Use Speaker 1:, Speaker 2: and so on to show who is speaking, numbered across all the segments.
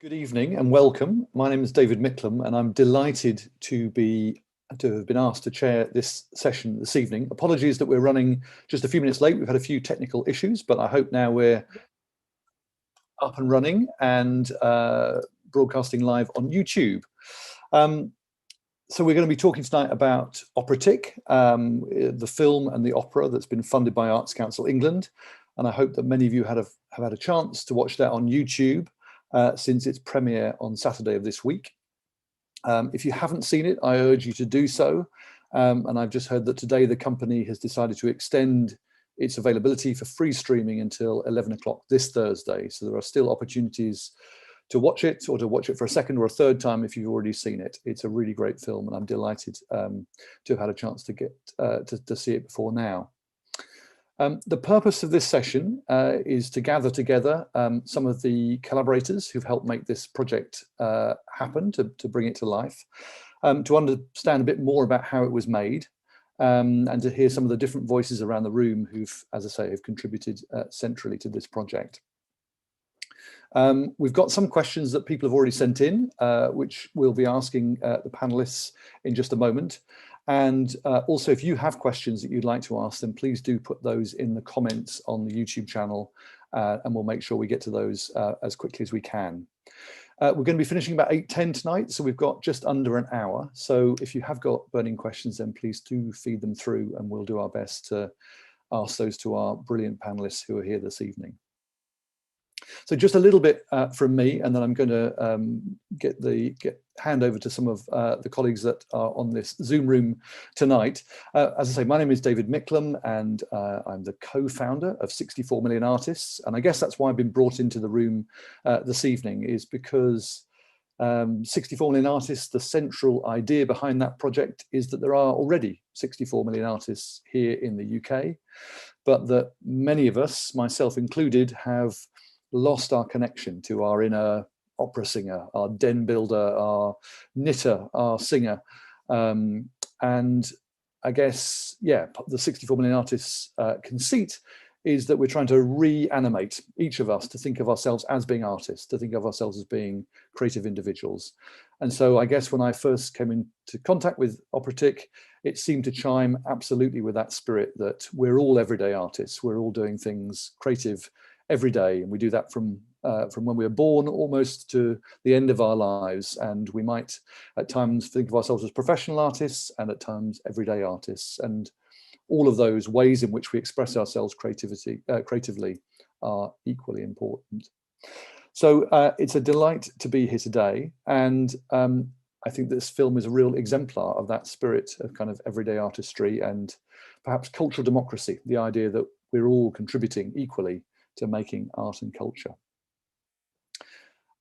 Speaker 1: Good evening and welcome. My name is David Micklem and I'm delighted to have been asked to chair this session this evening. Apologies that we're running just a few minutes late. We've had a few technical issues, but I hope now we're up and running and broadcasting live on YouTube. So we're going to be talking tonight about OPERA-TIC, the film and the opera that's been funded by Arts Council England. And I hope that many of you have had a chance to watch that on YouTube since its premiere on Saturday of this week. If you haven't seen it, I urge you to do so. And I've just heard that today the company has decided to extend its availability for free streaming until 11 o'clock this Thursday. So there are still opportunities to watch it or to watch it for a second or a third time if you've already seen it. It's a really great film and I'm delighted to have had a chance to get to see it before now. The purpose of this session is to gather together some of the collaborators who've helped make this project happen, to bring it to life, to understand a bit more about how it was made, and to hear some of the different voices around the room who've, as I say, have contributed centrally to this project. We've got some questions that people have already sent in, which we'll be asking the panelists in just a moment. And also, if you have questions that you'd like to ask, then please do put those in the comments on the YouTube channel, and we'll make sure we get to those as quickly as we can. We're going to be finishing about 8:10 tonight, so we've got just under an hour. So if you have got burning questions, then please do feed them through, and we'll do our best to ask those to our brilliant panelists who are here this evening. So just a little bit from me, and then I'm going to hand over to some of the colleagues that are on this Zoom room tonight. As I say, my name is David Micklem, and I'm the co-founder of 64 Million Artists. And I guess that's why I've been brought into the room this evening, is because 64 Million Artists, the central idea behind that project is that there are already 64 million artists here in the UK, but that many of us, myself included, have lost our connection to our inner opera singer, our den builder, our knitter, our singer. And I guess, yeah, the 64 Million Artists conceit is that we're trying to reanimate each of us to think of ourselves as being artists, to think of ourselves as being creative individuals. And so I guess when I first came into contact with OPERA-TIC, it seemed to chime absolutely with that spirit that we're all everyday artists. We're all doing things creative every day, and we do that from when we were born almost to the end of our lives. And we might at times think of ourselves as professional artists and at times everyday artists. And all of those ways in which we express ourselves creatively are equally important. So it's a delight to be here today. And I think this film is a real exemplar of that spirit of kind of everyday artistry and perhaps cultural democracy, the idea that we're all contributing equally to making art and culture.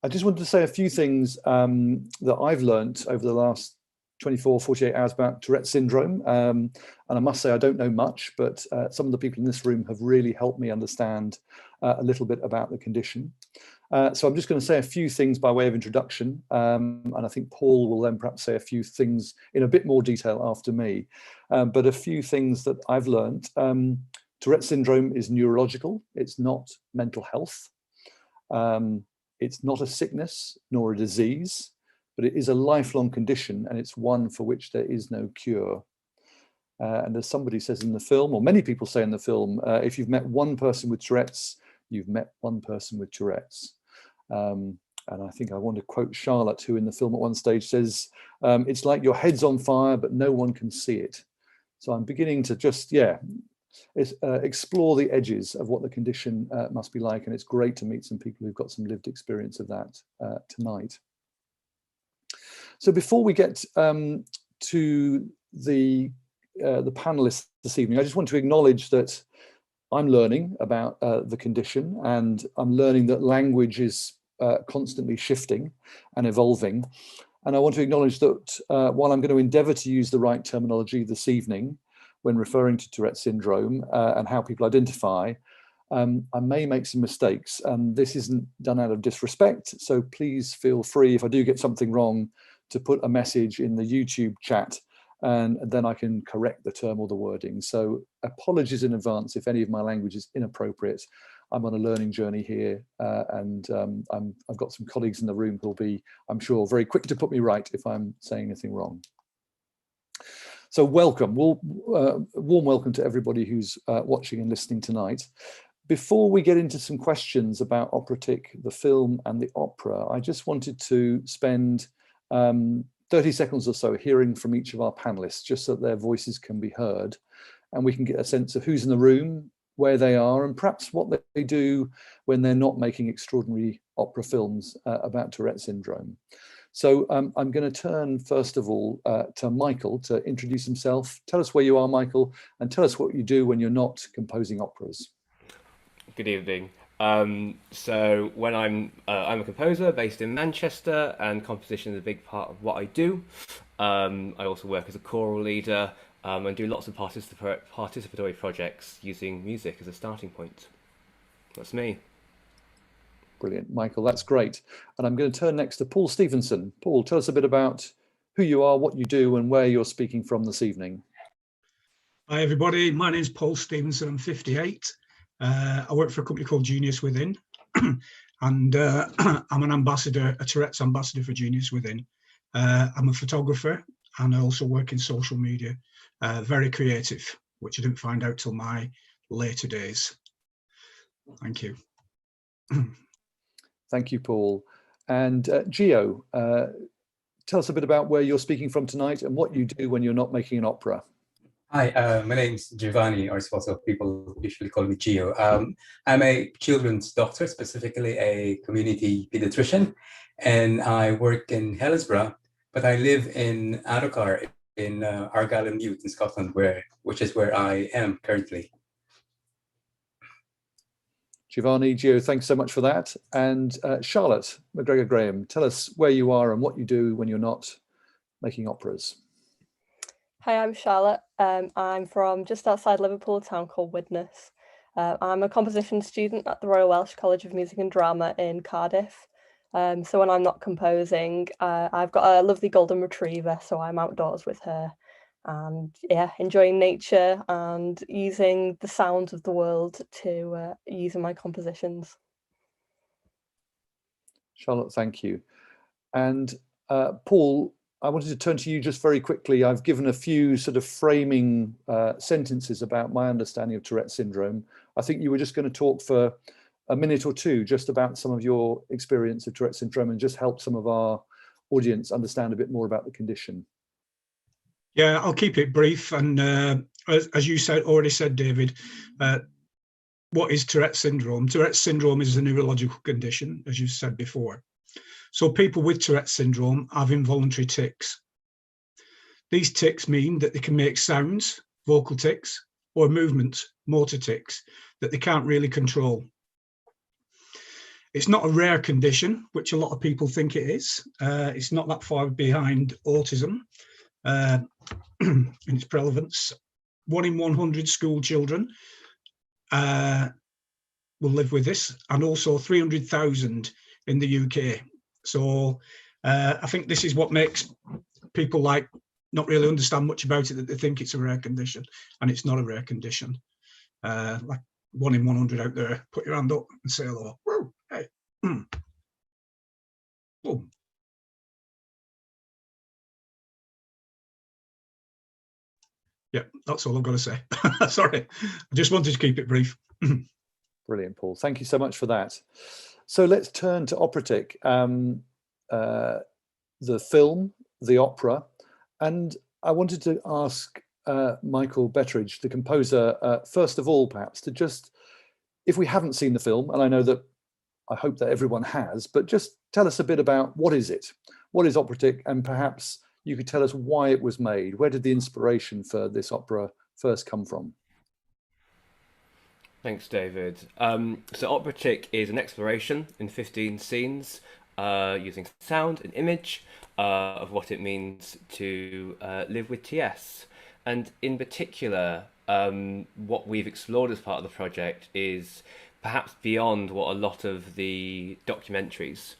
Speaker 1: I just wanted to say a few things that I've learned over the last 24, 48 hours about Tourette's syndrome. And I must say I don't know much, but some of the people in this room have really helped me understand a little bit about the condition. So I'm just going to say a few things by way of introduction. And I think Paul will then perhaps say a few things in a bit more detail after me. But a few things that I've learned. Tourette's syndrome is neurological. It's not mental health. It's not a sickness nor a disease, but it is a lifelong condition, and it's one for which there is no cure. And as somebody says in the film, or many people say in the film, if you've met one person with Tourette's, you've met one person with Tourette's. And I think I want to quote Charlotte, who in the film at one stage says, it's like your head's on fire, but no one can see it. So I'm beginning to just, explore the edges of what the condition must be like, and it's great to meet some people who've got some lived experience of that tonight. So before we get to the panelists this evening, I just want to acknowledge that I'm learning about the condition, and I'm learning that language is constantly shifting and evolving. And I want to acknowledge that while I'm going to endeavour to use the right terminology this evening, when referring to Tourette's syndrome and how people identify, I may make some mistakes, and this isn't done out of disrespect. So please feel free, if I do get something wrong, to put a message in the YouTube chat, and then I can correct the term or the wording. So apologies in advance if any of my language is inappropriate. I'm on a learning journey here, and I've got some colleagues in the room who'll be, I'm sure, very quick to put me right if I'm saying anything wrong. So welcome, warm welcome to everybody who's watching and listening tonight. Before we get into some questions about OPERA-TIC, the film and the opera, I just wanted to spend 30 seconds or so hearing from each of our panelists, just so that their voices can be heard and we can get a sense of who's in the room, where they are, and perhaps what they do when they're not making extraordinary opera films about Tourette syndrome. So I'm going to turn first of all to Michael to introduce himself. Tell us where you are, Michael, and tell us what you do when you're not composing operas.
Speaker 2: Good evening. So when I'm a composer based in Manchester, and composition is a big part of what I do. I also work as a choral leader and do lots of participatory projects using music as a starting point. That's me.
Speaker 1: Brilliant, Michael, that's great. And I'm going to turn next to Paul Stevenson. Paul, tell us a bit about who you are, what you do, and where you're speaking from this evening.
Speaker 3: Hi everybody, my name's Paul Stevenson, I'm 58. I work for a company called Genius Within, and I'm an ambassador, a Tourette's ambassador for Genius Within. I'm a photographer and I also work in social media, very creative, which I didn't find out till my later days. Thank you.
Speaker 1: Thank you, Paul. And Gio, tell us a bit about where you're speaking from tonight and what you do when you're not making an opera.
Speaker 4: Hi, my name's Giovanni, or also people usually call me Gio. I'm a children's doctor, specifically a community pediatrician, and I work in Hillsborough, but I live in Arocar in Argyll and Bute in Scotland, which is where I am currently.
Speaker 1: Giovanni, Gio, thanks so much for that. And Charlotte McGregor-Graham, tell us where you are and what you do when you're not making operas.
Speaker 5: Hi, I'm Charlotte. I'm from just outside Liverpool, a town called Widnes. I'm a composition student at the Royal Welsh College of Music and Drama in Cardiff. So when I'm not composing, I've got a lovely golden retriever, so I'm outdoors with her and yeah, enjoying nature and using the sounds of the world to use in my compositions.
Speaker 1: Charlotte, thank you. And Paul, I wanted to turn to you just very quickly. I've given a few sort of framing sentences about my understanding of Tourette syndrome. I think you were just going to talk for a minute or two just about some of your experience of Tourette syndrome and just help some of our audience understand a bit more about the condition.
Speaker 3: Yeah, I'll keep it brief. And as you already said, David, what is Tourette syndrome? Tourette syndrome is a neurological condition, as you said before. So people with Tourette syndrome have involuntary tics. These tics mean that they can make sounds, vocal tics, or movements, motor tics, that they can't really control. It's not a rare condition, which a lot of people think it is. It's not that far behind autism in its prevalence. 1 in 100 school children will live with this, and also 300,000 in the UK. So I think this is what makes people not really understand much about it, that they think it's a rare condition, and it's not a rare condition. Like 1 in 100 out there, put your hand up and say hello. Woo, hey. Boom. Yeah, that's all I've got to say. Sorry, I just wanted to keep it brief.
Speaker 1: Brilliant, Paul. Thank you so much for that. So let's turn to OPERA-TIC, the film, the opera. And I wanted to ask Michael Betteridge, the composer, first of all, perhaps, to just, if we haven't seen the film, and I hope that everyone has, but just tell us a bit about what is it? What is OPERA-TIC? And perhaps you could tell us why it was made. Where did the inspiration for this opera first come from?
Speaker 2: Thanks, David. So OPERA-TIC is an exploration in 15 scenes using sound and image of what it means to live with TS. And in particular, what we've explored as part of the project is perhaps beyond what a lot of the documentaries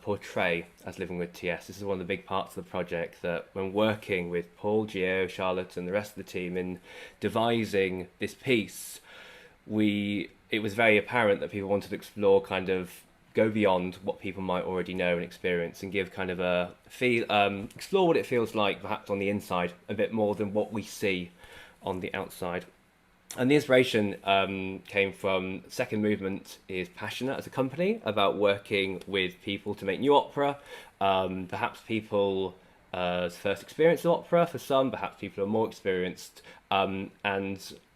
Speaker 2: portray as living with TS. This is one of the big parts of the project, that when working with Paul, Gio, Charlotte and the rest of the team in devising this piece, we it was very apparent that people wanted to explore, kind of go beyond what people might already know and experience, and give kind of a feel, explore what it feels like perhaps on the inside a bit more than what we see on the outside. And the inspiration came from Second Movement is passionate as a company about working with people to make new opera. Perhaps people first experience of opera for some, perhaps people are more experienced. And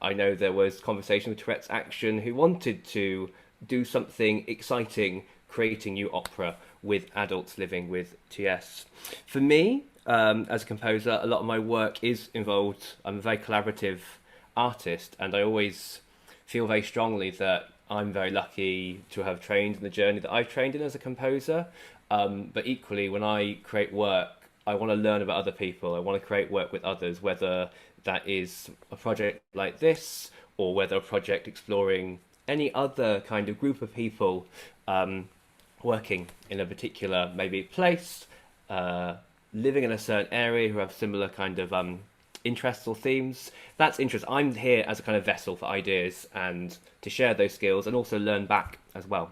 Speaker 2: I know there was conversation with Tourettes Action who wanted to do something exciting, creating new opera with adults living with TS. For me, as a composer, a lot of my work is involved. I'm a very collaborative artist, and I always feel very strongly that I'm very lucky to have trained in the journey that I've trained in as a composer. But equally, when I create work, I want to learn about other people. I want to create work with others, whether that is a project like this or whether a project exploring any other kind of group of people working in a particular maybe place, living in a certain area who have similar kind of interests or themes. That's interest. I'm here as a kind of vessel for ideas and to share those skills and also learn back as well.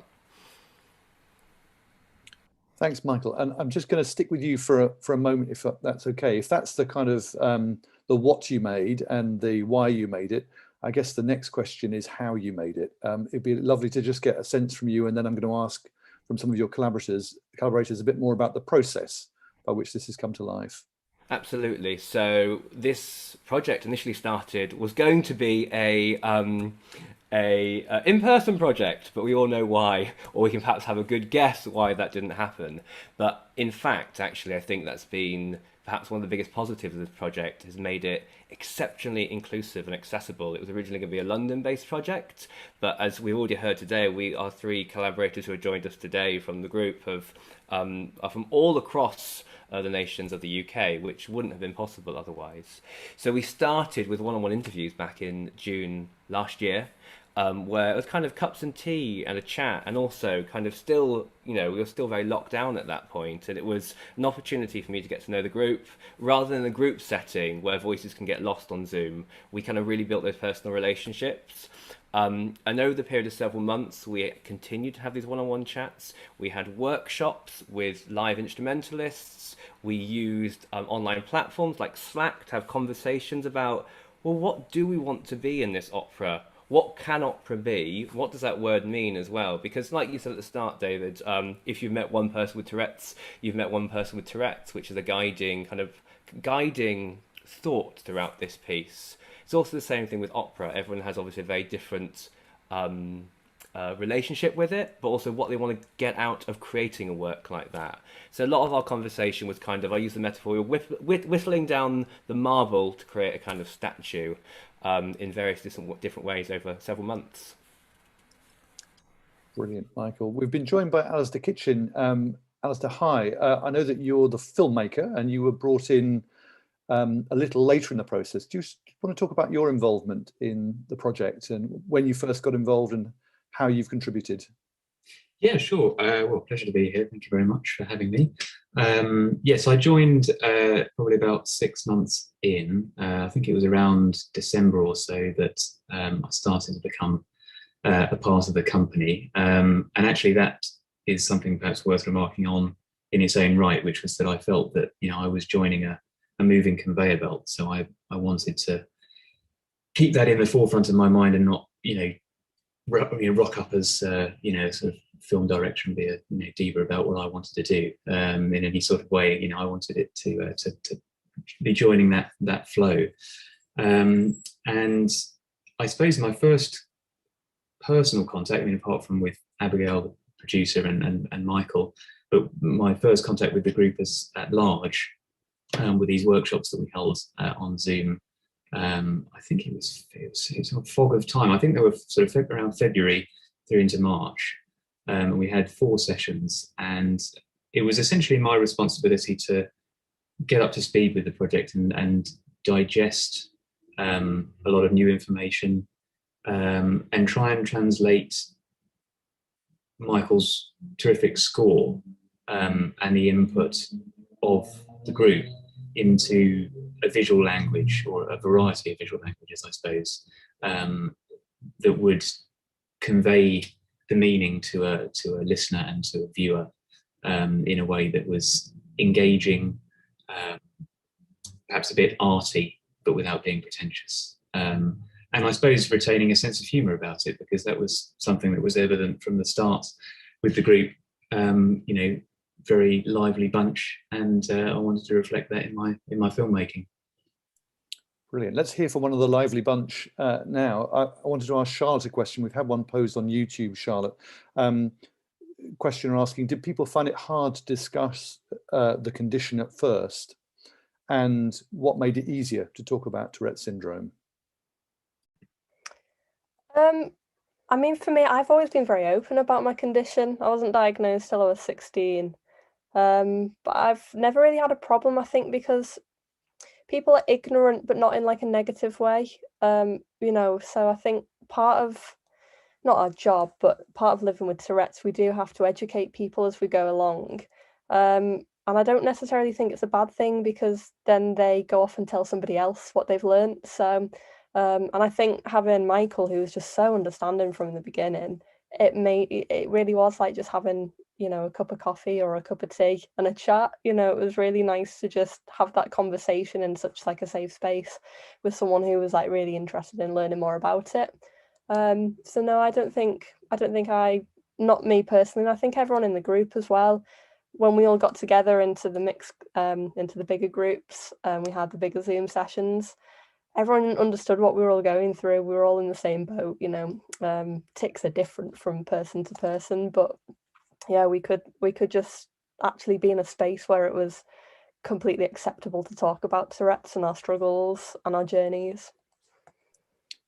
Speaker 1: Thanks, Michael. And I'm just going to stick with you for a moment, if that's okay. If that's the kind of the what you made and the why you made it, I guess the next question is how you made it. It'd be lovely to just get a sense from you, and then I'm going to ask from some of your collaborators a bit more about the process by which this has come to life.
Speaker 2: Absolutely. So this project initially was going to be a in-person project, but we all know why, or we can perhaps have a good guess why that didn't happen. But in fact, actually, I think that's been perhaps one of the biggest positives of this project, has made it exceptionally inclusive and accessible. It was originally going to be a London-based project, but as we've already heard today, our three collaborators who have joined us today from the group are from all across the nations of the UK, which wouldn't have been possible otherwise. So we started with one-on-one interviews back in June last year, where it was kind of cups and tea and a chat, and also kind of still, we were still very locked down at that point, and it was an opportunity for me to get to know the group. Rather than a group setting where voices can get lost on Zoom, we kind of really built those personal relationships. And over the period of several months, we continued to have these one-on-one chats. We had workshops with live instrumentalists. We used online platforms like Slack to have conversations about, well, what do we want to be in this opera? What can opera be? What does that word mean as well? Because like you said at the start, David, if you've met one person with Tourette's, you've met one person with Tourette's, which is a guiding thought throughout this piece. It's also the same thing with opera. Everyone has obviously a very different relationship with it, but also what they want to get out of creating a work like that. So a lot of our conversation was kind of, I use the metaphor, whittling down the marble to create a kind of statue in various different ways over several months.
Speaker 1: Brilliant, Michael. We've been joined by Alistair Kitchen. Alistair, hi. I know that you're the filmmaker and you were brought in a little later in the process. Do you want to talk about your involvement in the project and when you first got involved and how you've contributed?
Speaker 6: Yeah, sure. Well, pleasure to be here. Thank you very much for having me. Yes, I joined probably about 6 months in. I think it was around December or so that I started to become a part of the company. And actually that is something perhaps worth remarking on in its own right, which was that I felt that, I was joining a moving conveyor belt. So I wanted to keep that in the forefront of my mind and not, rock up as, sort of film director and be a diva about what I wanted to do in any sort of way. I wanted it to be joining that flow. And I suppose my first personal contact, apart from with Abigail, the producer, and Michael, but my first contact with the group as at large were these workshops that we held on Zoom. I think it was a fog of time. I think they were sort of around February through into March. We had 4 sessions, and it was essentially my responsibility to get up to speed with the project and digest a lot of new information and try and translate Michael's terrific score and the input of the group into a visual language, or a variety of visual languages, I suppose, that would convey the meaning to a listener and to a viewer in a way that was engaging, perhaps a bit arty, but without being pretentious. And I suppose retaining a sense of humour about it, because that was something that was evident from the start with the group. You know, very lively bunch, and I wanted to reflect that in my filmmaking.
Speaker 1: Brilliant. Let's hear from one of the lively bunch now. I wanted to ask Charlotte a question. We've had one posed on YouTube, Charlotte. Questioner asking, did people find it hard to discuss the condition at first? And what made it easier to talk about Tourette syndrome?
Speaker 5: I mean, for me, I've always been very open about my condition. I wasn't diagnosed till I was 16. But I've never really had a problem, I think, because people are ignorant, but not in like a negative way. You know, so I think part of, not our job, but part of living with Tourette's, we do have to educate people as we go along. And I don't necessarily think it's a bad thing, because then they go off and tell somebody else what they've learned. So, and I think having Michael, who was just so understanding from the beginning, it really was like just having, you know, a cup of coffee or a cup of tea and a chat. You know, it was really nice to just have that conversation in such like a safe space with someone who was like really interested in learning more about it. So no, I don't think not me personally, and I think everyone in the group as well, when we all got together into the mix, into the bigger groups, we had the bigger Zoom sessions, everyone understood what we were all going through. We were all in the same boat, you know. Tics are different from person to person, but yeah, we could just actually be in a space where it was completely acceptable to talk about Tourette's and our struggles and our journeys.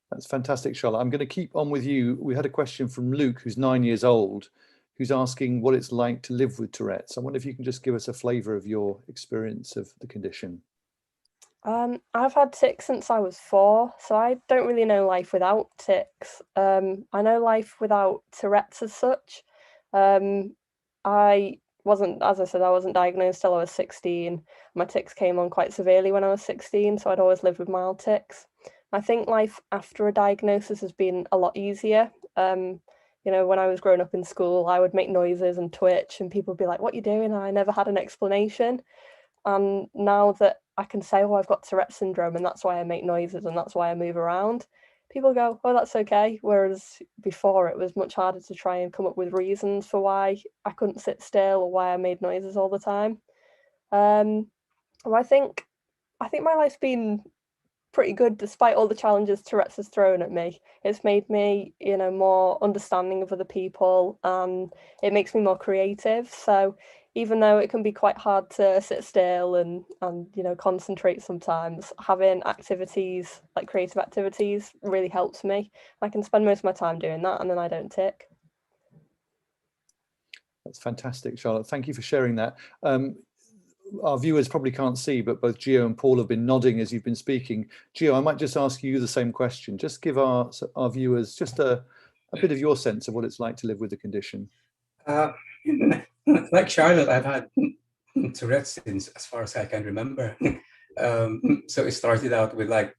Speaker 1: That's fantastic, Charlotte. I'm going to keep on with you. We had a question from Luke, who's 9 years old, who's asking what it's like to live with Tourette's. I wonder if you can just give us a flavour of your experience of the condition.
Speaker 5: I've had tics since I was 4, so I don't really know life without tics. I know life without Tourette's as such. I wasn't, as I said, I wasn't diagnosed till I was 16. My tics came on quite severely when I was 16, so I'd always lived with mild tics. I think life after a diagnosis has been a lot easier. You know, when I was growing up in school, I would make noises and twitch, and people would be like, "What are you doing?" And I never had an explanation. And now that I can say, "Oh, I've got Tourette syndrome, and that's why I make noises, and that's why I move around," people go, "Oh, that's okay." Whereas before, it was much harder to try and come up with reasons for why I couldn't sit still or why I made noises all the time. Well, I think my life's been pretty good despite all the challenges Tourette's has thrown at me. It's made me, you know, more understanding of other people, and it makes me more creative. So even though it can be quite hard to sit still and you know, concentrate sometimes, having activities like creative activities really helps me. I can spend most of my time doing that, and then I don't tic.
Speaker 1: That's fantastic, Charlotte. Thank you for sharing that. Our viewers probably can't see, but both Gio and Paul have been nodding as you've been speaking. Gio, I might just ask you the same question. Just give our viewers just a bit of your sense of what it's like to live with the condition.
Speaker 4: Like Charlotte, I've had Tourette's since as far as I can remember. So it started out with like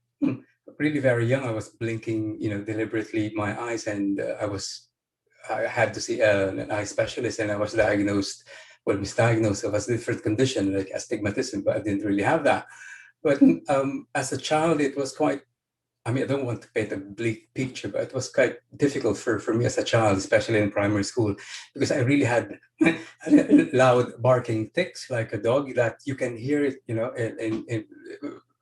Speaker 4: really very young. I was blinking, you know, deliberately my eyes, and I had to see an eye specialist, and I was diagnosed. Well, misdiagnosed of a different condition, like astigmatism, but I didn't really have that. But as a child, it was quite, I mean, I don't want to paint a bleak picture, but it was quite difficult for me as a child, especially in primary school, because I really had loud barking tics like a dog that you can hear it, you know,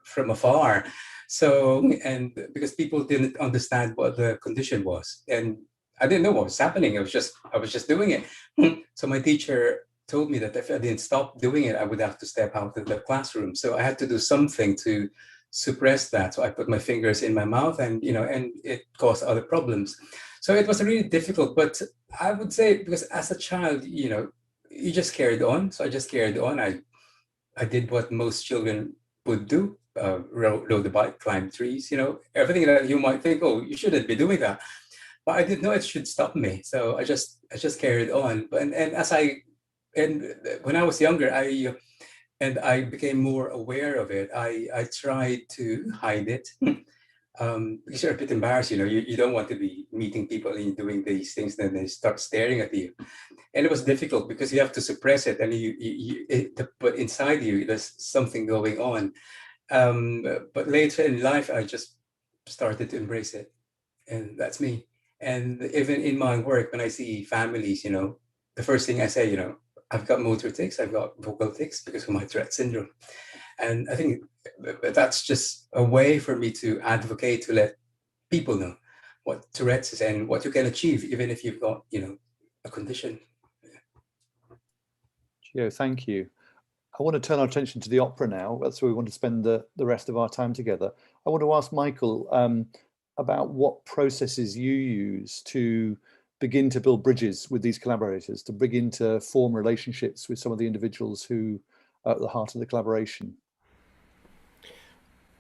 Speaker 4: from afar. So, and because people didn't understand what the condition was, and I didn't know what was happening. I was just doing it. So my teacher told me that if I didn't stop doing it, I would have to step out of the classroom. So I had to do something to suppress that. So I put my fingers in my mouth, and you know, and it caused other problems. So it was really difficult. But I would say, because as a child, you know, you just carried on. So I just carried on. I did what most children would do: rode the bike, climb trees. You know, everything that you might think, oh, you shouldn't be doing that. But I didn't know it should stop me. So I just carried on. And when I was younger, I became more aware of it. I tried to hide it because you're a bit embarrassed, you know. You don't want to be meeting people and doing these things, then they start staring at you. And it was difficult because you have to suppress it, and but inside you, there's something going on. But later in life, I just started to embrace it, and that's me. And even in my work, when I see families, the first thing I say, I've got motor tics, I've got vocal tics because of my Tourette syndrome. And I think that's just a way for me to advocate, to let people know what Tourette's is and what you can achieve, even if you've got, a condition.
Speaker 1: Gio, thank you. I want to turn our attention to the opera now. That's where we want to spend the rest of our time together. I want to ask Michael about what processes you use to begin to build bridges with these collaborators, to begin to form relationships with some of the individuals who are at the heart of the collaboration.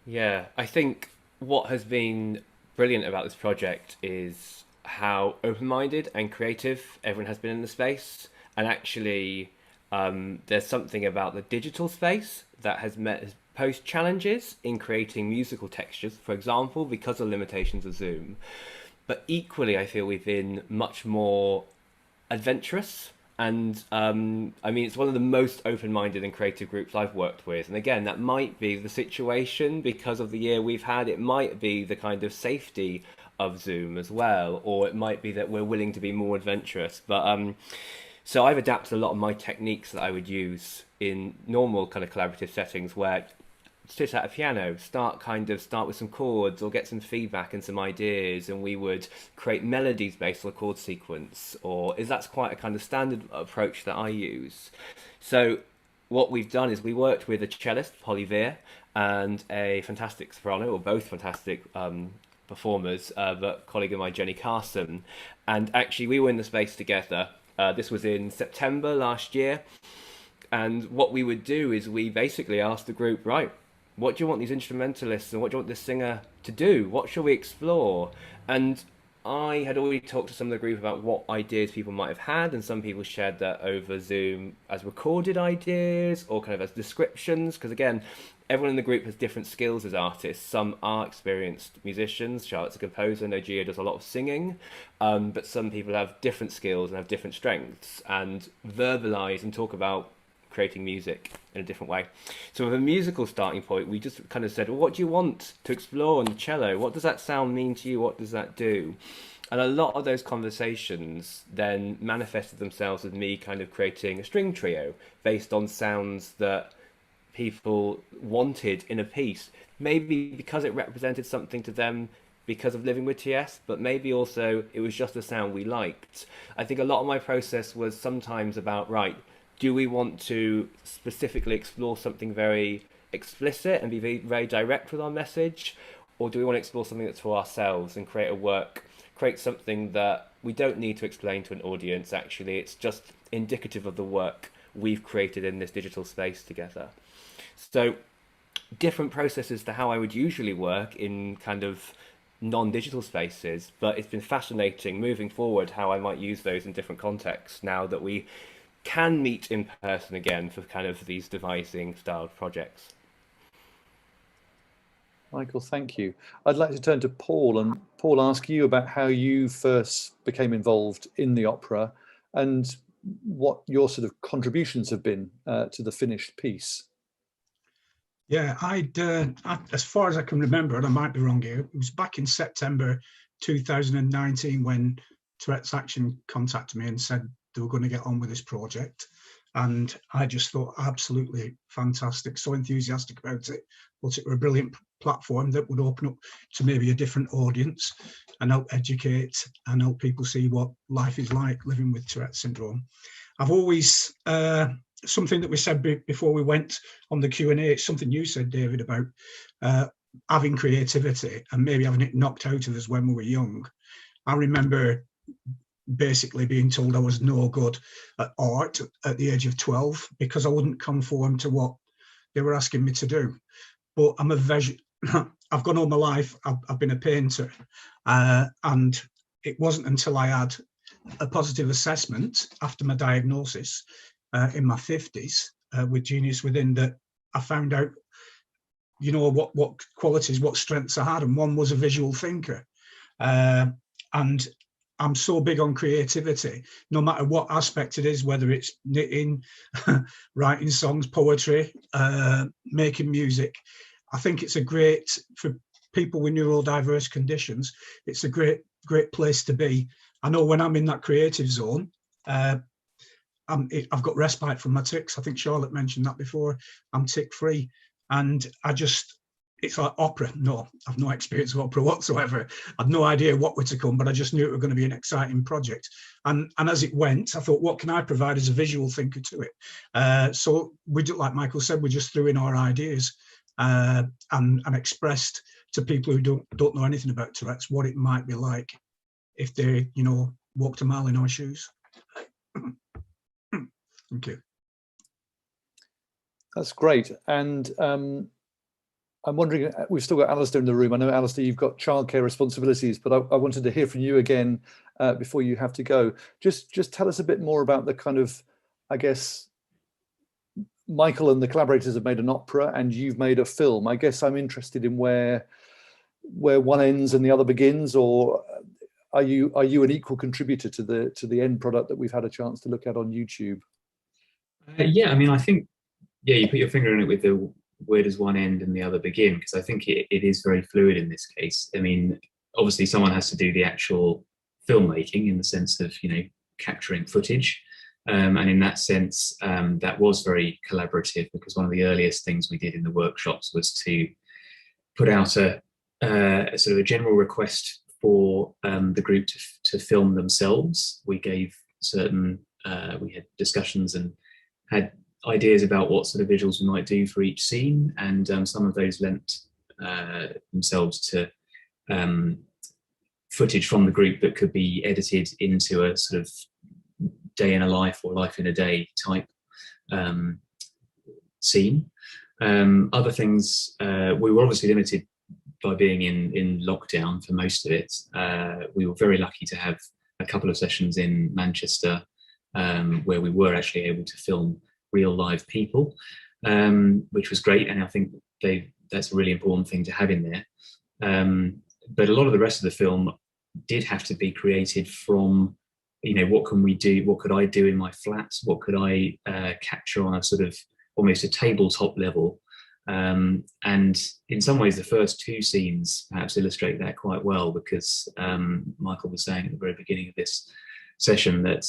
Speaker 2: Yeah, I think what has been brilliant about this project is how open-minded and creative everyone has been in the space. And actually, there's something about the digital space that has posed challenges in creating musical textures, for example, because of limitations of Zoom. But equally, I feel we've been much more adventurous. And I mean, it's one of the most open-minded and creative groups I've worked with. And again, that might be the situation because of the year we've had. It might be the kind of safety of Zoom as well, or it might be that we're willing to be more adventurous. But so I've adapted a lot of my techniques that I would use in normal kind of collaborative settings, where sit at a piano, start with some chords or get some feedback and some ideas, and we would create melodies based on a chord sequence, that's quite a kind of standard approach that I use. So what we've done is we worked with a cellist, Polly Veer, and a fantastic soprano, or both fantastic performers, but colleague of mine, Jenny Carson, and actually we were in the space together. This was in September last year, and what we would do is we basically asked the group, right, what do you want these instrumentalists and what do you want this singer to do? What shall we explore? And I had already talked to some of the group about what ideas people might have had, and some people shared that over Zoom as recorded ideas or kind of as descriptions, because again, everyone in the group has different skills as artists. Some are experienced musicians. Charlotte's a composer, Gio does a lot of singing, but some people have different skills and have different strengths and verbalise and talk about creating music in a different way. So with a musical starting point, we just kind of said, well, what do you want to explore on the cello? What does that sound mean to you? What does that do? And a lot of those conversations then manifested themselves with me kind of creating a string trio based on sounds that people wanted in a piece, maybe because it represented something to them because of living with TS, but maybe also it was just a sound we liked. I think a lot of my process was sometimes about, right, do we want to specifically explore something very explicit and be very, very direct with our message? Or do we want to explore something that's for ourselves and create something that we don't need to explain to an audience, actually? It's just indicative of the work we've created in this digital space together. So different processes to how I would usually work in kind of non-digital spaces, but it's been fascinating moving forward how I might use those in different contexts now that we can meet in person again for kind of these devising style projects.
Speaker 1: Michael, thank you. I'd like to turn to Paul, and Paul, ask you about how you first became involved in the opera and what your sort of contributions have been to the finished piece.
Speaker 3: Yeah, as far as I can remember, and I might be wrong here, it was back in September 2019 when Tourette's Action contacted me and said they were going to get on with this project. And I just thought absolutely fantastic, so enthusiastic about it. Thought it were a brilliant platform that would open up to maybe a different audience and help educate and help people see what life is like living with Tourette's syndrome. I've always, something that we said before we went on the Q and A, it's something you said, David, about having creativity and maybe having it knocked out of us when we were young. I remember basically being told I was no good at art at the age of 12 because I wouldn't conform to what they were asking me to do. But I'm I've gone all my life, I've been a painter, and it wasn't until I had a positive assessment after my diagnosis in my 50s with Genius Within that I found out, you know, what qualities, what strengths I had, and one was a visual thinker. and I'm so big on creativity, no matter what aspect it is, whether it's knitting, writing songs, poetry, making music. I think it's a great, for people with neurodiverse conditions, it's a great place to be. I know when I'm in that creative zone, I've got respite from my tics. I think Charlotte mentioned that before. I'm tic free, and it's like opera. No, I've no experience of opera whatsoever. I've no idea what were to come, but I just knew it was going to be an exciting project. And as it went, I thought, what can I provide as a visual thinker to it? So we do, like Michael said, we just threw in our ideas and expressed to people who don't know anything about Tourette's what it might be like if they, walked a mile in our shoes. Thank you.
Speaker 1: That's great. And I'm wondering, we've still got Alistair in the room. I know, Alistair, you've got childcare responsibilities, but I wanted to hear from you again before you have to go. Just tell us a bit more about the kind of, I guess, Michael and the collaborators have made an opera and you've made a film. I guess I'm interested in where one ends and the other begins, or are you an equal contributor to the end product that we've had a chance to look at on YouTube?
Speaker 6: Yeah, I mean, I think, yeah, you put your finger on it with the where does one end and the other begin, because I think it is very fluid in this case. I mean, obviously someone has to do the actual filmmaking in the sense of, capturing footage. And in that sense, that was very collaborative, because one of the earliest things we did in the workshops was to put out a sort of a general request for the group to film themselves. We gave certain, we had discussions and had ideas about what sort of visuals we might do for each scene, and some of those lent themselves to footage from the group that could be edited into a sort of day in a life or life in a day type scene. Other things, we were obviously limited by being in lockdown for most of it. We were very lucky to have a couple of sessions in Manchester where we were actually able to film real live people, which was great, and I think that's a really important thing to have in there. But a lot of the rest of the film did have to be created from, what can we do, what could I do in my flat, what could I capture on a sort of almost a tabletop level. And in some ways the first two scenes perhaps illustrate that quite well, because Michael was saying at the very beginning of this session that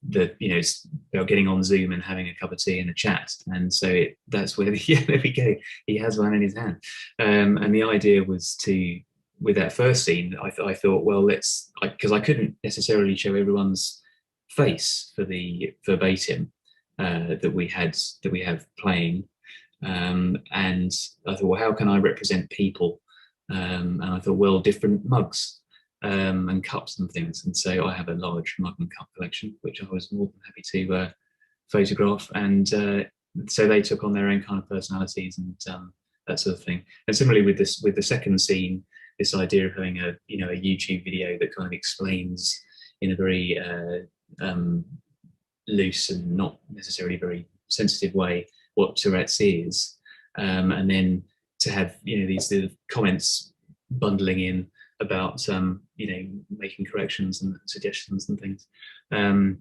Speaker 6: they're getting on Zoom and having a cup of tea and a chat, and so that's where there we go, he has one in his hand. And the idea was to, with that first scene, I thought, well, because I couldn't necessarily show everyone's face for the verbatim that we have playing, and I thought, well, how can I represent people? And I thought, well, different mugs and cups and things, and so I have a large mug and cup collection, which I was more than happy to photograph, and so they took on their own kind of personalities and that sort of thing. And similarly with the second scene, this idea of having a YouTube video that kind of explains in a very loose and not necessarily very sensitive way what Tourette's is, and then to have these sort of comments bundling in about making corrections and suggestions and things, and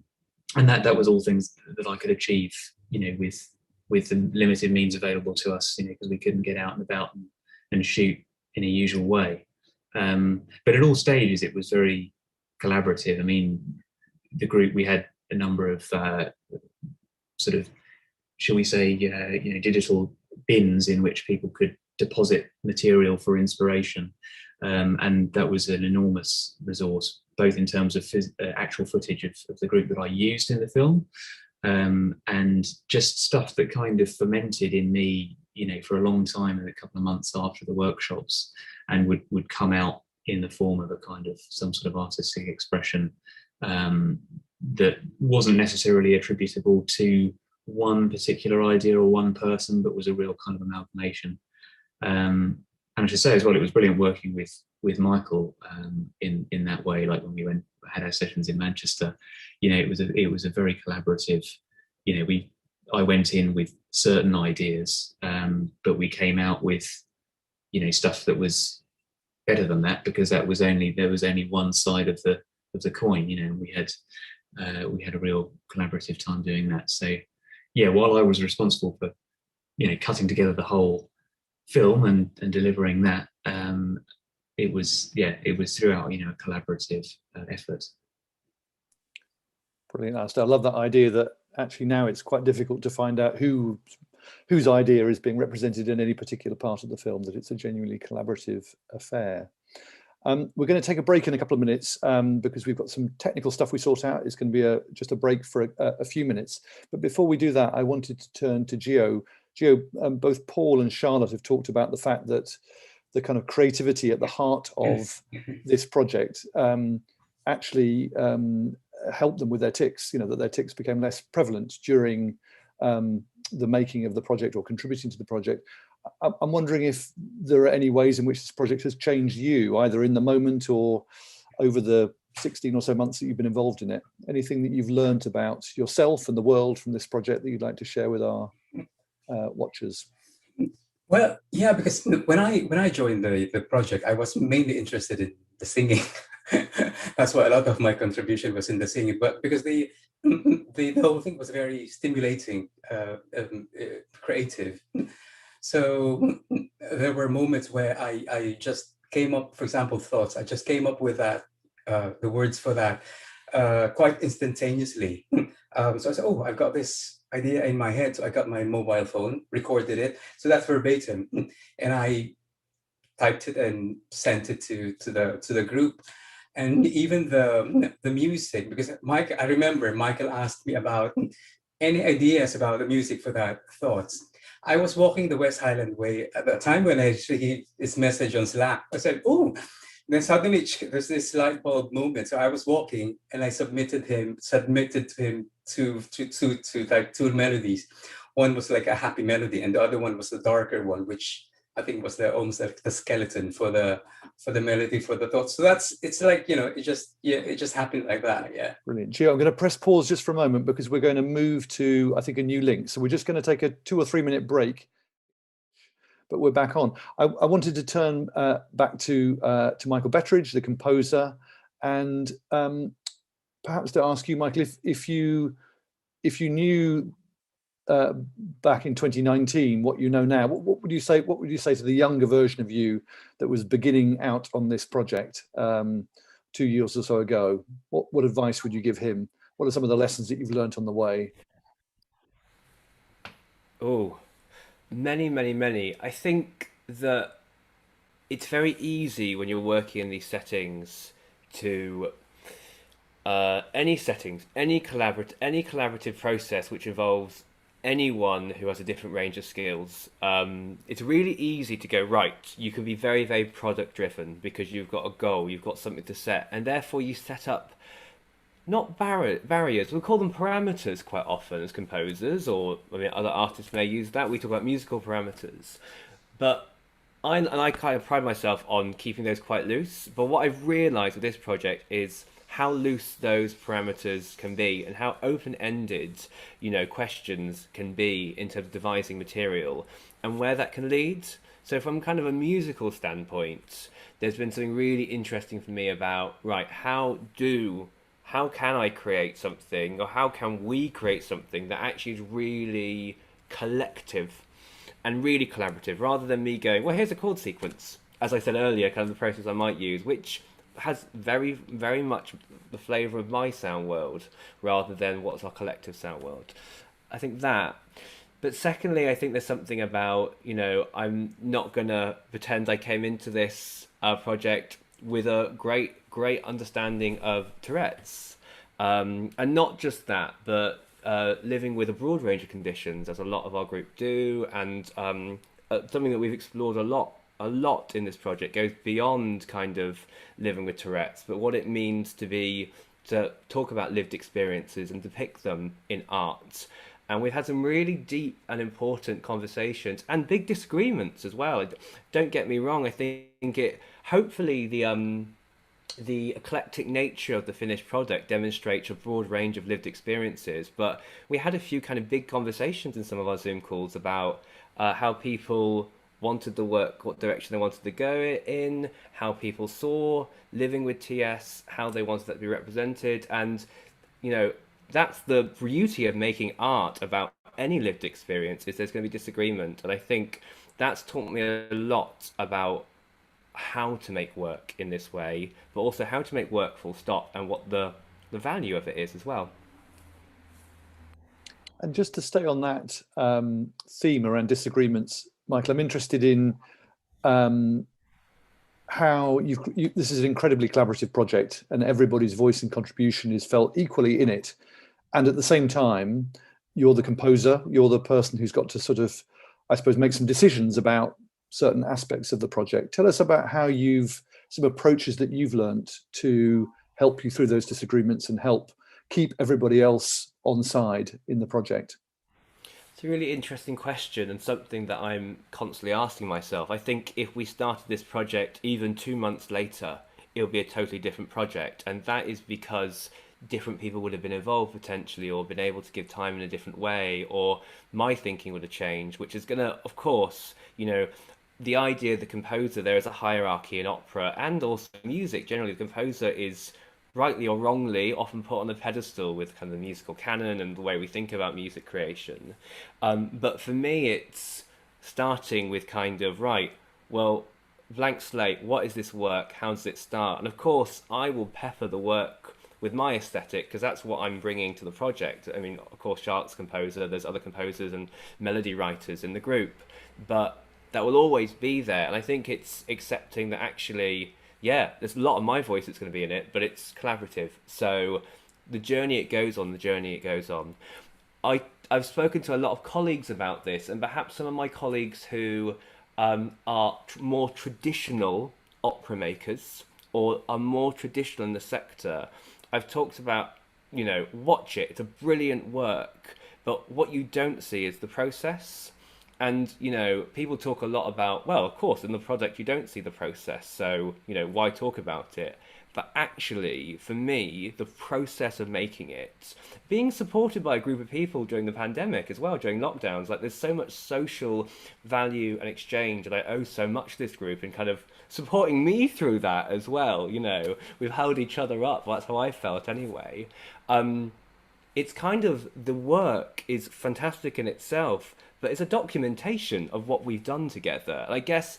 Speaker 6: that was all things that I could achieve with the limited means available to us, because we couldn't get out and about and shoot in a usual way. But at all stages it was very collaborative. I mean, the group, we had a number of sort of, shall we say, digital bins in which people could deposit material for inspiration, and that was an enormous resource, both in terms of actual footage of the group that I used in the film, and just stuff that kind of fermented in me, for a long time, and a couple of months after the workshops, and would come out in the form of a kind of some sort of artistic expression that wasn't necessarily attributable to one particular idea or one person, but was a real kind of amalgamation. And I should say as well, it was brilliant working with Michael in that way. Like when we had our sessions in Manchester, it was a very collaborative. I went in with certain ideas, but we came out with stuff that was better than that, because there was only one side of the coin. You know, we had a real collaborative time doing that. So yeah, while I was responsible for, you know, cutting together the whole film and delivering that, it was throughout, you know, a collaborative effort.
Speaker 1: Brilliant, Alistair. I love that idea that actually now it's quite difficult to find out whose idea is being represented in any particular part of the film, that it's a genuinely collaborative affair. We're going to take a break in a couple of minutes because we've got some technical stuff we sort out. It's going to be just a break for a few minutes. But before we do that, I wanted to turn to Gio. Gio, both Paul and Charlotte have talked about the fact that the kind of creativity at the heart of this project actually helped them with their tics, you know, that their tics became less prevalent during the making of the project or contributing to the project. I'm wondering if there are any ways in which this project has changed you, either in the moment or over the 16 or so months that you've been involved in it. Anything that you've learned about yourself and the world from this project that you'd like to share with our watchers?
Speaker 4: Well, yeah, because when I joined the project, I was mainly interested in the singing. That's why a lot of my contribution was in the singing. But because the whole thing was very stimulating, creative. So there were moments where I just came up, for example, thoughts. I just came up with that, the words for that, quite instantaneously. So I said, oh, I've got this idea in my head. So I got my mobile phone, recorded it. So that's verbatim, and I typed it and sent it to the group. And even the music, because I remember Michael asked me about any ideas about the music for that thoughts. I was walking the West Highland Way at the time when I see his message on Slack. I said, oh, then suddenly there's this light bulb moment. So I was walking and I submitted to him two like two melodies. One was like a happy melody and the other one was the darker one, which I think was almost like the skeleton for the melody for the thoughts. So it's like, you know, it just happened like that. Yeah.
Speaker 1: Brilliant. Gio, I'm going to press pause just for a moment because we're going to move to, I think, a new link. So we're just going to take a 2 or 3 minute break, but we're back on. I wanted to turn back to Michael Betteridge, the composer, and perhaps to ask you, Michael, if you knew back in 2019 what you know now, what would you say to the younger version of you that was beginning out on this project 2 years or so ago? What advice would you give him? What are some of the lessons that you've learned on the way?
Speaker 2: Oh, many. I think that it's very easy when you're working in these settings to any collaborative process which involves anyone who has a different range of skills. It's really easy to go, right, you can be very, very product driven because you've got a goal, you've got something to set, and therefore you set up not barriers, we call them parameters quite often as composers, or I mean other artists may use that. We talk about musical parameters, but I kind of pride myself on keeping those quite loose. But what I've realised with this project is how loose those parameters can be and how open-ended, you know, questions can be in terms of devising material and where that can lead. So from kind of a musical standpoint, there's been something really interesting for me about, right, how can I create something, or how can we create something that actually is really collective and really collaborative, rather than me going, well, here's a chord sequence, as I said earlier, kind of the process I might use, which has very, very much the flavour of my sound world rather than what's our collective sound world. I think that. But secondly, I think there's something about, you know, I'm not going to pretend I came into this project with a great understanding of Tourette's. And not just that, but living with a broad range of conditions, as a lot of our group do, and something that we've explored a lot in this project goes beyond kind of living with Tourette's, but what it means to talk about lived experiences and depict them in art. And we've had some really deep and important conversations and big disagreements as well. Don't get me wrong, I think hopefully the eclectic nature of the finished product demonstrates a broad range of lived experiences, but we had a few kind of big conversations in some of our Zoom calls about how people wanted the work, what direction they wanted to go in, how people saw living with TS, how they wanted that to be represented. And, you know, that's the beauty of making art about any lived experience, is there's going to be disagreement. And I think that's taught me a lot about how to make work in this way, but also how to make work full stop, and what the value of it is as well.
Speaker 1: And just to stay on that theme around disagreements, Michael, I'm interested in how this is an incredibly collaborative project, and everybody's voice and contribution is felt equally in it. And at the same time, you're the composer, you're the person who's got to sort of, I suppose, make some decisions about certain aspects of the project. Tell us about how some approaches that you've learned to help you through those disagreements and help keep everybody else on side in the project.
Speaker 2: It's a really interesting question, and something that I'm constantly asking myself. I think if we started this project even 2 months later, it would be a totally different project. And that is because different people would have been involved potentially, or been able to give time in a different way, or my thinking would have changed, which is going to, of course, you know, the idea of the composer, there is a hierarchy in opera and also music. Generally, the composer is, rightly or wrongly, often put on the pedestal with kind of the musical canon and the way we think about music creation. But for me, it's starting with kind of, right, well, blank slate, what is this work? How does it start? And of course, I will pepper the work with my aesthetic, because that's what I'm bringing to the project. I mean, of course, Charlotte's composer, there's other composers and melody writers in the group, but that will always be there. And I think it's accepting that actually, yeah, there's a lot of my voice that's going to be in it, but it's collaborative. So the journey it goes on, I've spoken to a lot of colleagues about this, and perhaps some of my colleagues who are more traditional opera makers, or are more traditional in the sector. I've talked about, you know, watch it, it's a brilliant work, but what you don't see is the process. And, you know, people talk a lot about, well, of course, in the project you don't see the process, so, you know, why talk about it? But actually, for me, the process of making it, being supported by a group of people during the pandemic as well, during lockdowns, like there's so much social value and exchange, and I owe so much to this group in kind of supporting me through that as well. You know, we've held each other up. Well, that's how I felt anyway. It's kind of, the work is fantastic in itself, but it's a documentation of what we've done together. And I guess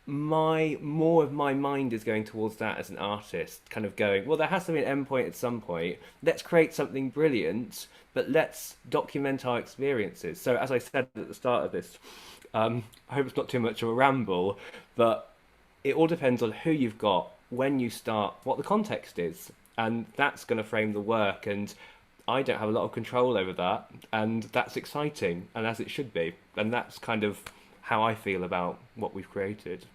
Speaker 2: more of my mind is going towards that as an artist, kind of going, well, there has to be an endpoint at some point. Let's create something brilliant, but let's document our experiences. So as I said at the start of this, I hope it's not too much of a ramble, but it all depends on who you've got, when you start, what the context is, and that's going to frame the work. And I don't have a lot of control over that, and that's exciting, and as it should be. And that's kind of how I feel about what we've created.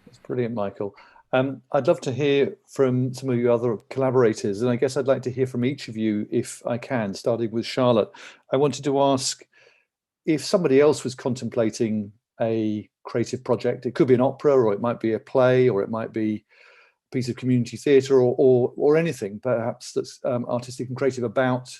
Speaker 1: That's brilliant, Michael. I'd love to hear from some of your other collaborators, and I guess I'd like to hear from each of you if I can, starting with Charlotte. I wanted to ask if somebody else was contemplating a creative project. It could be an opera, or it might be a play, or it might be a piece of community theatre, or anything perhaps that's artistic and creative about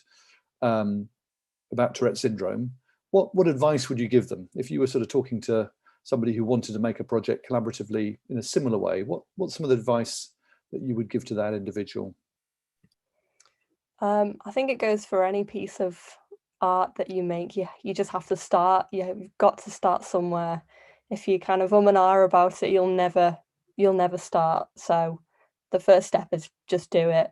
Speaker 1: Tourette syndrome. What advice would you give them if you were sort of talking to somebody who wanted to make a project collaboratively in a similar way? What's some of the advice that you would give to that individual?
Speaker 5: I think it goes for any piece of art that you make. You just have to start. You've got to start somewhere. If you kind of and ah about it, you'll never start. So the first step is just do it.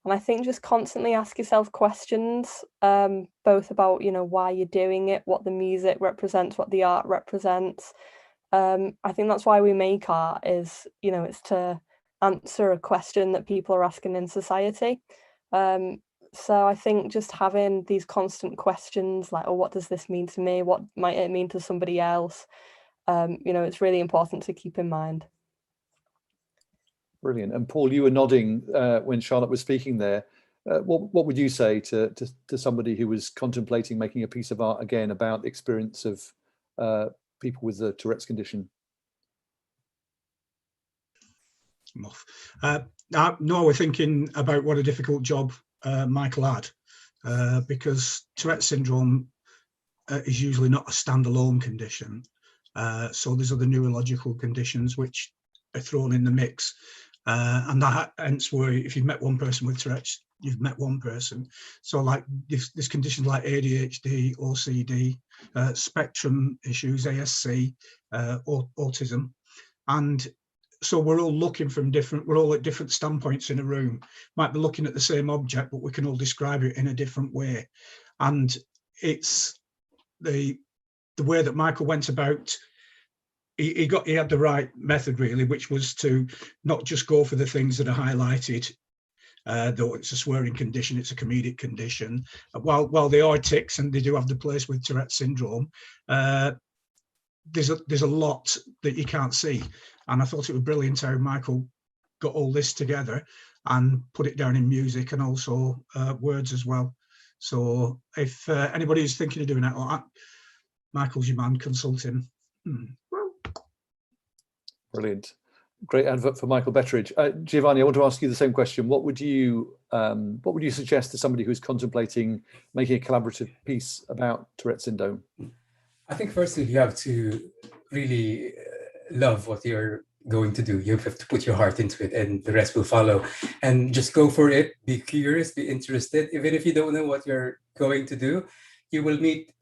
Speaker 5: And I think just constantly ask yourself questions, both about, you know, why you're doing it, what the music represents, what the art represents. I think that's why we make art, is, you know, it's to answer a question that people are asking in society. So I think just having these constant questions like, oh, what does this mean to me? What might it mean to somebody else? You know, it's really important to keep in mind.
Speaker 1: Brilliant. And Paul, you were nodding when Charlotte was speaking there. What would you say to somebody who was contemplating making a piece of art, again, about the experience of people with the Tourette's condition?
Speaker 3: No, we're thinking about what a difficult job Michael had, because Tourette's syndrome is usually not a standalone condition. So there's other neurological conditions which are thrown in the mix. And that hence where if you've met one person with Tourette's, you've met one person. So like this conditions like ADHD, OCD, spectrum issues, ASC, autism. And so we're all looking from we're all at different standpoints in a room, might be looking at the same object, but we can all describe it in a different way. And it's the way that Michael went about, he had the right method really, which was to not just go for the things that are highlighted, though it's a swearing condition, it's a comedic condition. While they are tics and they do have the place with Tourette syndrome, there's a lot that you can't see. And I thought it was brilliant how Michael got all this together and put it down in music and also words as well. So if anybody is thinking of doing that, like that, Michael's your man, consult him.
Speaker 1: Brilliant. Great advert for Michael Betteridge. Giovanni, I want to ask you the same question. What would you suggest to somebody who's contemplating making a collaborative piece about Tourette syndrome?
Speaker 4: I think firstly, you have to really love what you're going to do. You have to put your heart into it and the rest will follow. And just go for it. Be curious, be interested. Even if you don't know what you're going to do, you will meet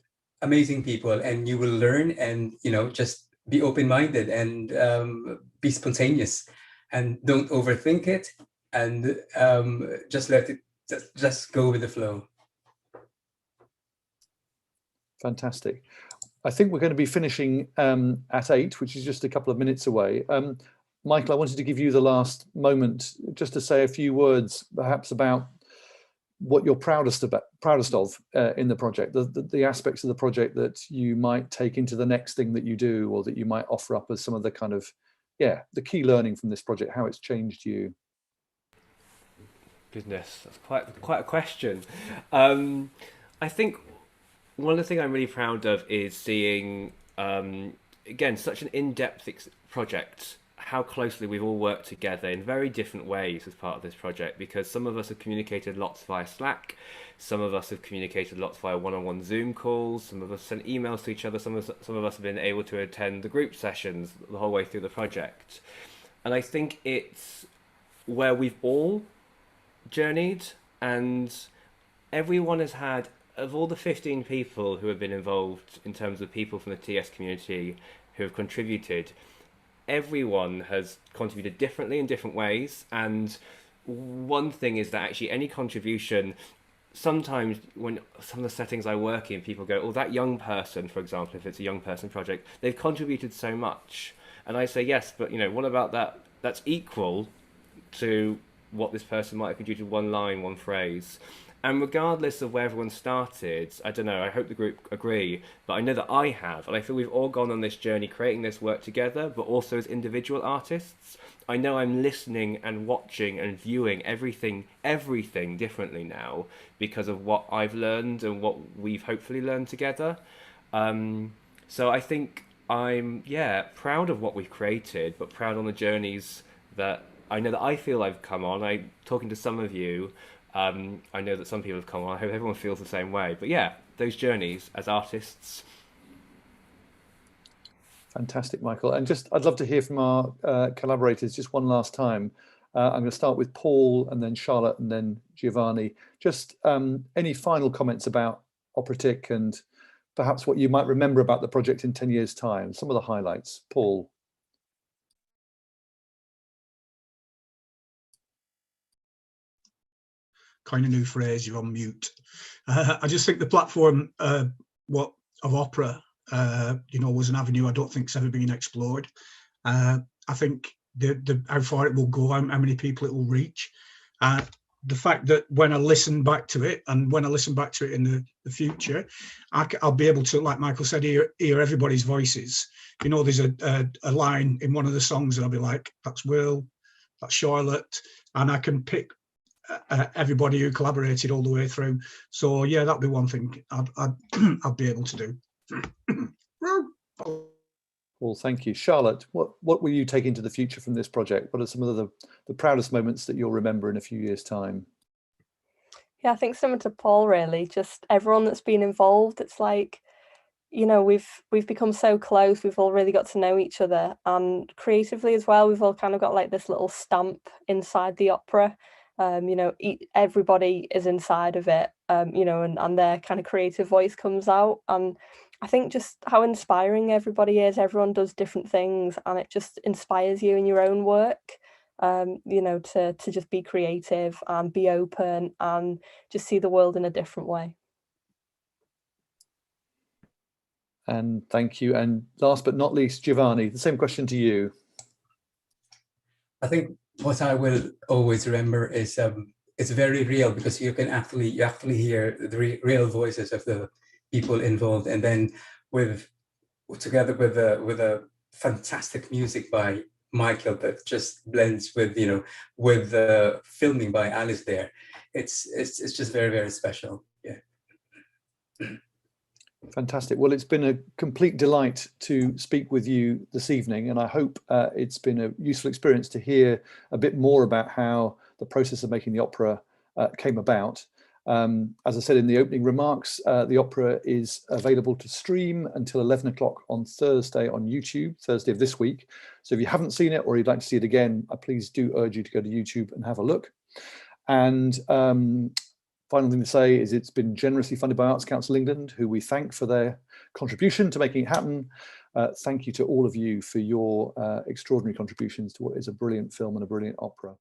Speaker 4: amazing people and you will learn, and just be open-minded and be spontaneous and don't overthink it, and just let it just go with the flow.
Speaker 1: Fantastic. I think we're going to be finishing at 8, which is just a couple of minutes away. Michael, I wanted to give you the last moment just to say a few words perhaps about what you're proudest of in the project, the aspects of the project that you might take into the next thing that you do, or that you might offer up as some of the kind of, the key learning from this project, how it's changed you.
Speaker 2: Goodness, that's quite a question. I think one of the things I'm really proud of is seeing, again, such an in-depth project, how closely we've all worked together in very different ways as part of this project, because some of us have communicated lots via Slack, some of us have communicated lots via one-on-one Zoom calls, some of us sent emails to each other, some of us have been able to attend the group sessions the whole way through the project. And I think it's where we've all journeyed, and everyone has had, of all the 15 people who have been involved in terms of people from the TS community who have contributed, everyone has contributed differently in different ways. And one thing is that actually any contribution, sometimes when some of the settings I work in, people go, oh, that young person, for example, if it's a young person project, they've contributed so much. And I say, yes, but what about that? That's equal to what this person might have contributed, one line, one phrase. And regardless of where everyone started, I don't know, I hope the group agree, but I know that I have, and I feel we've all gone on this journey creating this work together, but also as individual artists. I know I'm listening and watching and viewing everything differently now because of what I've learned and what we've hopefully learned together. So I think I'm, proud of what we've created, but proud on the journeys that I know that I feel I've come on. I'm talking to some of you. I know that some people have come on. I hope everyone feels the same way. But those journeys as artists.
Speaker 1: Fantastic, Michael. And I'd love to hear from our collaborators just one last time. I'm going to start with Paul and then Charlotte and then Giovanni. Just any final comments about OPERA-TIC and perhaps what you might remember about the project in 10 years' time, some of the highlights. Paul.
Speaker 3: Coin a new phrase, you're on mute. I just think the platform of opera, was an avenue I don't think's ever been explored. I think how far it will go, how many people it will reach. The fact that when I listen back to it, and when I listen back to it in the future, I'll be able to, like Michael said, hear everybody's voices. There's a line in one of the songs and I'll be like, that's Will, that's Charlotte, and I can pick everybody who collaborated all the way through. So that'd be one thing I'd be able to do.
Speaker 1: Well, thank you. Charlotte, what will you take into the future from this project? What are some of the proudest moments that you'll remember in a few years' time?
Speaker 5: I think similar to Paul, really, just everyone that's been involved. It's like you know, we've become so close. We've all really got to know each other, and creatively as well. We've all kind of got like this little stamp inside the opera. You know, everybody is inside of it. You know, and their kind of creative voice comes out. And I think just how inspiring everybody is. Everyone does different things, and it just inspires you in your own work. You know, to just be creative and be open and just see the world in a different way.
Speaker 1: And thank you. And last but not least, Giovanni, the same question to you.
Speaker 4: I think what I will always remember is it's very real, because you actually hear the real voices of the people involved, and then together with a fantastic music by Michael that just blends with, you know, with the filming by Alice there. It's just very, very special. Yeah.
Speaker 1: Fantastic. Well, it's been a complete delight to speak with you this evening, and I hope it's been a useful experience to hear a bit more about how the process of making the opera came about. As I said in the opening remarks, the opera is available to stream until 11 o'clock on Thursday on YouTube, Thursday of this week. So if you haven't seen it or you'd like to see it again, I please do urge you to go to YouTube and have a look. And final thing to say is it's been generously funded by Arts Council England, who we thank for their contribution to making it happen. Thank you to all of you for your extraordinary contributions to what is a brilliant film and a brilliant opera.